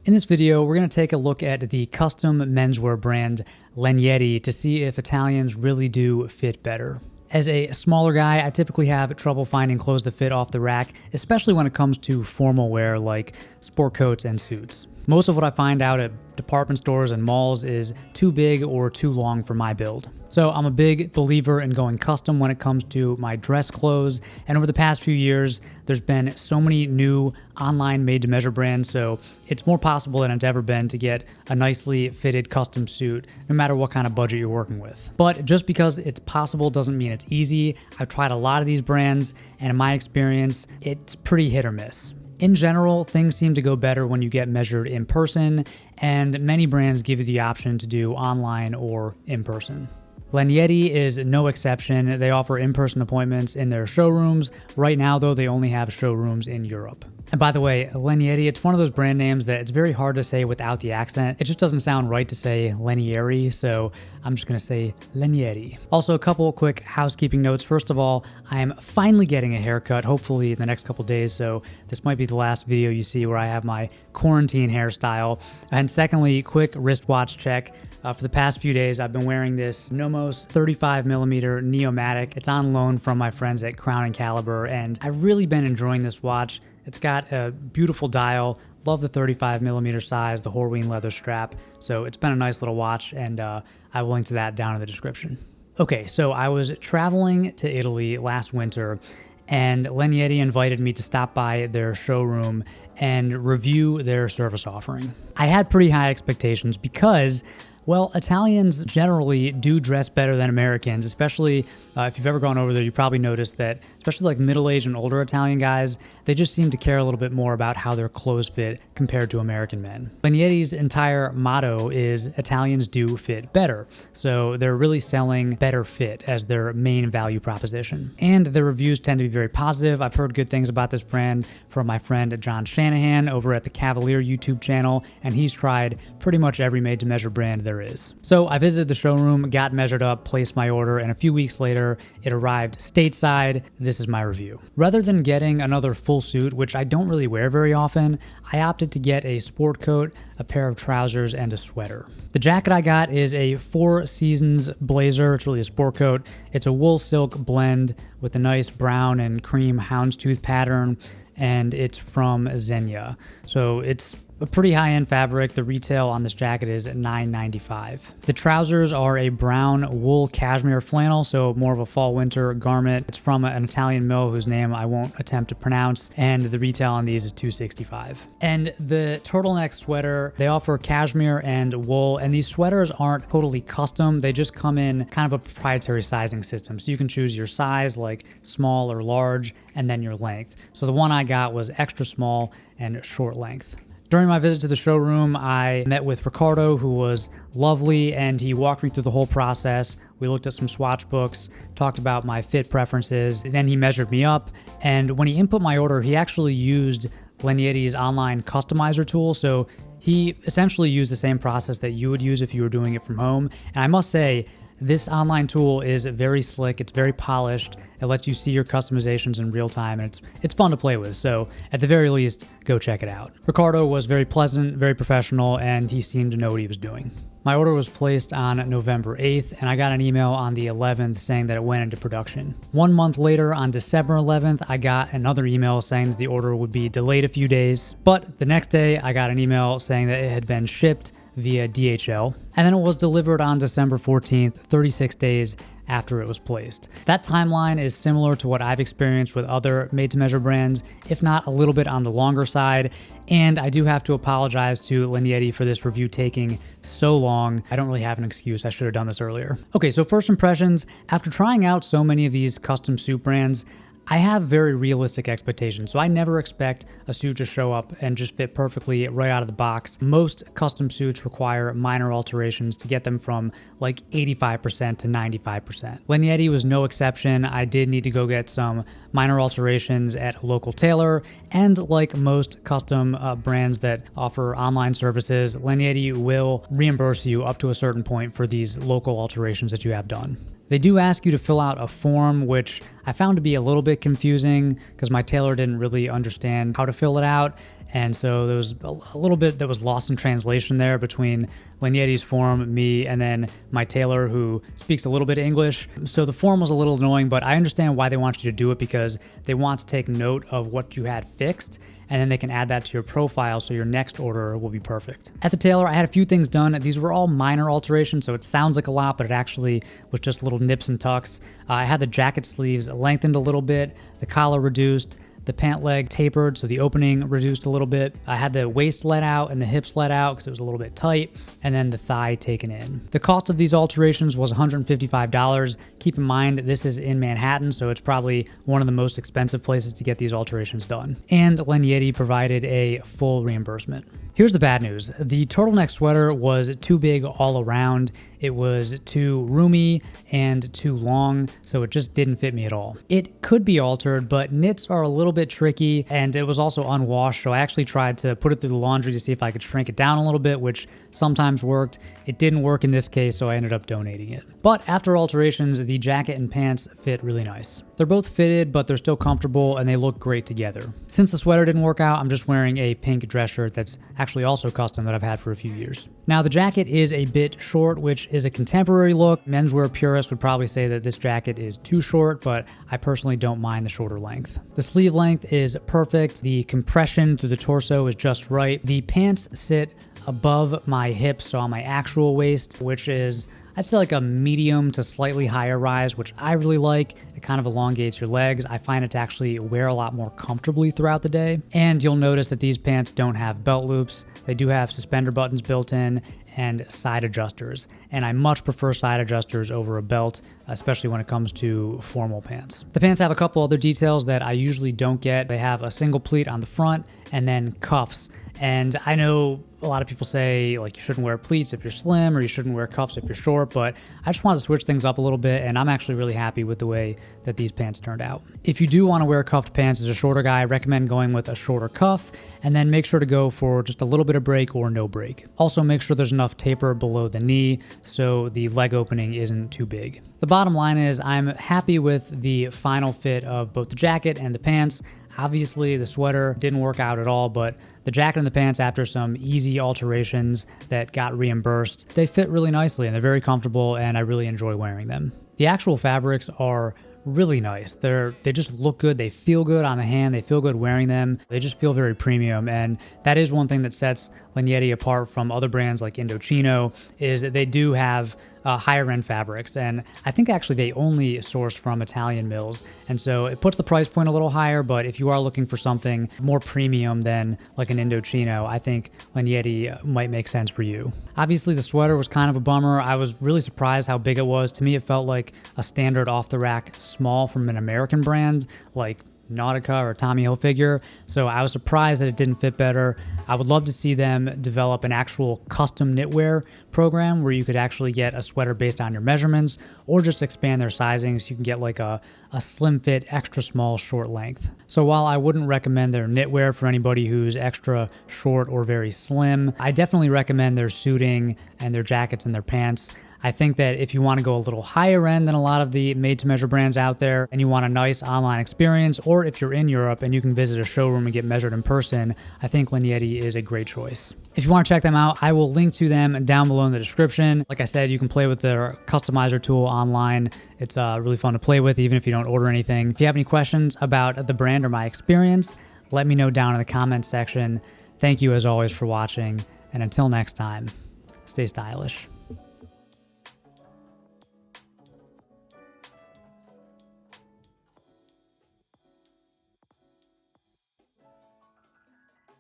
In this video, we're going to take a look at the custom menswear brand Lanieri to see if Italians really do fit better. As a smaller guy, I typically have trouble finding clothes that fit off the rack, especially when it comes to formal wear like sport coats and suits. Most of what I find out at department stores and malls is too big or too long for my build. So I'm a big believer in going custom when it comes to my dress clothes, and over the past few years, there's been so many new online made-to-measure brands, so it's more possible than it's ever been to get a nicely fitted custom suit, no matter what kind of budget you're working with. But just because it's possible doesn't mean it's easy. I've tried a lot of these brands, and in my experience, it's pretty hit or miss. In general, things seem to go better when you get measured in person, and many brands give you the option to do online or in person. Lanieri is no exception. They offer in-person appointments in their showrooms. Right now, though, they only have showrooms in Europe. And by the way, Lanieri, it's one of those brand names that it's very hard to say without the accent. It just doesn't sound right to say Lanieri, so I'm just gonna say Lanieri. Also, a couple quick housekeeping notes. First of all, I am finally getting a haircut, hopefully in the next couple days, so this might be the last video you see where I have my quarantine hairstyle. And secondly, quick wristwatch check. For the past few days, I've been wearing this Nomos 35mm Neomatic. It's on loan from my friends at Crown & Caliber, and I've really been enjoying this watch. It's got a beautiful dial. Love the 35mm size, the Horween leather strap. So it's been a nice little watch, and I will link to that down in the description. Okay, so I was traveling to Italy last winter, and Lanieri invited me to stop by their showroom and review their service offering. I had pretty high expectations because, well, Italians generally do dress better than Americans, especially if you've ever gone over there, you probably noticed that, especially like middle-aged and older Italian guys, they just seem to care a little bit more about how their clothes fit compared to American men. Lanieri's entire motto is Italians do fit better, so they're really selling better fit as their main value proposition. And their reviews tend to be very positive. I've heard good things about this brand from my friend John Shanahan over at the Cavalier YouTube channel, and he's tried pretty much every made-to-measure brand there is. So I visited the showroom, got measured up, placed my order, and a few weeks later, it arrived stateside. This is my review. Rather than getting another full suit, which I don't really wear very often, I opted to get a sport coat, a pair of trousers, and a sweater. The jacket I got is a Four Seasons blazer. It's really a sport coat. It's a wool silk blend with a nice brown and cream houndstooth pattern, and it's from Zegna. So it's a pretty high-end fabric. The retail on this jacket is $9.95. The trousers are a brown wool cashmere flannel, so more of a fall-winter garment. It's from an Italian mill whose name I won't attempt to pronounce, and the retail on these is $2.65. And the turtleneck sweater, they offer cashmere and wool, and these sweaters aren't totally custom. They just come in kind of a proprietary sizing system, so you can choose your size, like small or large, and then your length. So the one I got was extra small and short length. During my visit to the showroom, I met with Ricardo, who was lovely, and he walked me through the whole process. We looked at some swatch books, talked about my fit preferences, then he measured me up, and when he input my order, he actually used Lanieri's online customizer tool, so he essentially used the same process that you would use if you were doing it from home. And I must say, this online tool is very slick, it's very polished, it lets you see your customizations in real time, and it's fun to play with, so at the very least, go check it out. Ricardo was very pleasant, very professional, and he seemed to know what he was doing. My order was placed on November 8th, and I got an email on the 11th saying that it went into production. 1 month later, on December 11th, I got another email saying that the order would be delayed a few days, but the next day, I got an email saying that it had been shipped via DHL, and then it was delivered on December 14th, 36 days after it was placed. That timeline is similar to what I've experienced with other made-to-measure brands, if not a little bit on the longer side, and I do have to apologize to Lanieri for this review taking so long. I don't really have an excuse. I should have done this earlier. Okay, so first impressions. After trying out so many of these custom suit brands, I have very realistic expectations, so I never expect a suit to show up and just fit perfectly right out of the box. Most custom suits require minor alterations to get them from like 85% to 95%. Lanieri was no exception. I did need to go get some minor alterations at a local tailor, and like most custom brands that offer online services, Lanieri will reimburse you up to a certain point for these local alterations that you have done. They do ask you to fill out a form, which I found to be a little bit confusing because my tailor didn't really understand how to fill it out. And so there was a little bit that was lost in translation there between Lanieri's form, me, and then my tailor who speaks a little bit of English. So the form was a little annoying, but I understand why they want you to do it, because they want to take note of what you had fixed, and then they can add that to your profile so your next order will be perfect. At the tailor, I had a few things done. These were all minor alterations, so it sounds like a lot, but it actually was just little nips and tucks. I had the jacket sleeves lengthened a little bit, the collar reduced, the pant leg tapered, so the opening reduced a little bit. I had the waist let out and the hips let out because it was a little bit tight, and then the thigh taken in. The cost of these alterations was $155. Keep in mind, this is in Manhattan, so it's probably one of the most expensive places to get these alterations done. And Lanieri provided a full reimbursement. Here's the bad news. The turtleneck sweater was too big all around. It was too roomy and too long, so it just didn't fit me at all. It could be altered, but knits are a little bit tricky, and it was also unwashed, so I actually tried to put it through the laundry to see if I could shrink it down a little bit, which sometimes worked. It didn't work in this case, so I ended up donating it. But after alterations, the jacket and pants fit really nice. They're both fitted, but they're still comfortable, and they look great together. Since the sweater didn't work out, I'm just wearing a pink dress shirt that's actually also custom that I've had for a few years. Now, the jacket is a bit short, which is a contemporary look. Menswear purists would probably say that this jacket is too short, but I personally don't mind the shorter length. The sleeve length is perfect. The compression through the torso is just right. The pants sit above my hips, so on my actual waist, which is, I'd say, like a medium to slightly higher rise, which I really like. It kind of elongates your legs. I find it to actually wear a lot more comfortably throughout the day. And you'll notice that these pants don't have belt loops. They do have suspender buttons built in and side adjusters. And I much prefer side adjusters over a belt, especially when it comes to formal pants. The pants have a couple other details that I usually don't get. They have a single pleat on the front and then cuffs. And I know a lot of people say like you shouldn't wear pleats if you're slim, or you shouldn't wear cuffs if you're short, but I just wanted to switch things up a little bit, and I'm actually really happy with the way that these pants turned out. If you do want to wear cuffed pants as a shorter guy, I recommend going with a shorter cuff, and then make sure to go for just a little bit of break or no break. Also, make sure there's enough taper below the knee so the leg opening isn't too big. The bottom line is I'm happy with the final fit of both the jacket and the pants. Obviously, the sweater didn't work out at all, but the jacket and the pants, after some easy alterations that got reimbursed, they fit really nicely and they're very comfortable, and I really enjoy wearing them. The actual fabrics are really nice. They just look good. They feel good on the hand. They feel good wearing them. They just feel very premium, and that is one thing that sets Lanieri apart from other brands like Indochino, is that they do have higher end fabrics, and I think actually they only source from Italian mills, and so it puts the price point a little higher. But if you are looking for something more premium than like an Indochino, I think Lanieri might make sense for you. Obviously, the sweater was kind of a bummer. I was really surprised how big it was. To me, it felt like a standard off the rack small from an American brand like Nautica or Tommy Hilfiger, so I was surprised that it didn't fit better. I would love to see them develop an actual custom knitwear program where you could actually get a sweater based on your measurements, or just expand their sizing so you can get like a slim fit, extra small, short length. So while I wouldn't recommend their knitwear for anybody who's extra short or very slim, I definitely recommend their suiting and their jackets and their pants. I think that if you want to go a little higher end than a lot of the made-to-measure brands out there, and you want a nice online experience, or if you're in Europe and you can visit a showroom and get measured in person, I think Lanieri is a great choice. If you want to check them out, I will link to them down below in the description. Like I said, you can play with their customizer tool online. It's really fun to play with, even if you don't order anything. If you have any questions about the brand or my experience, let me know down in the comments section. Thank you as always for watching, and until next time, stay stylish.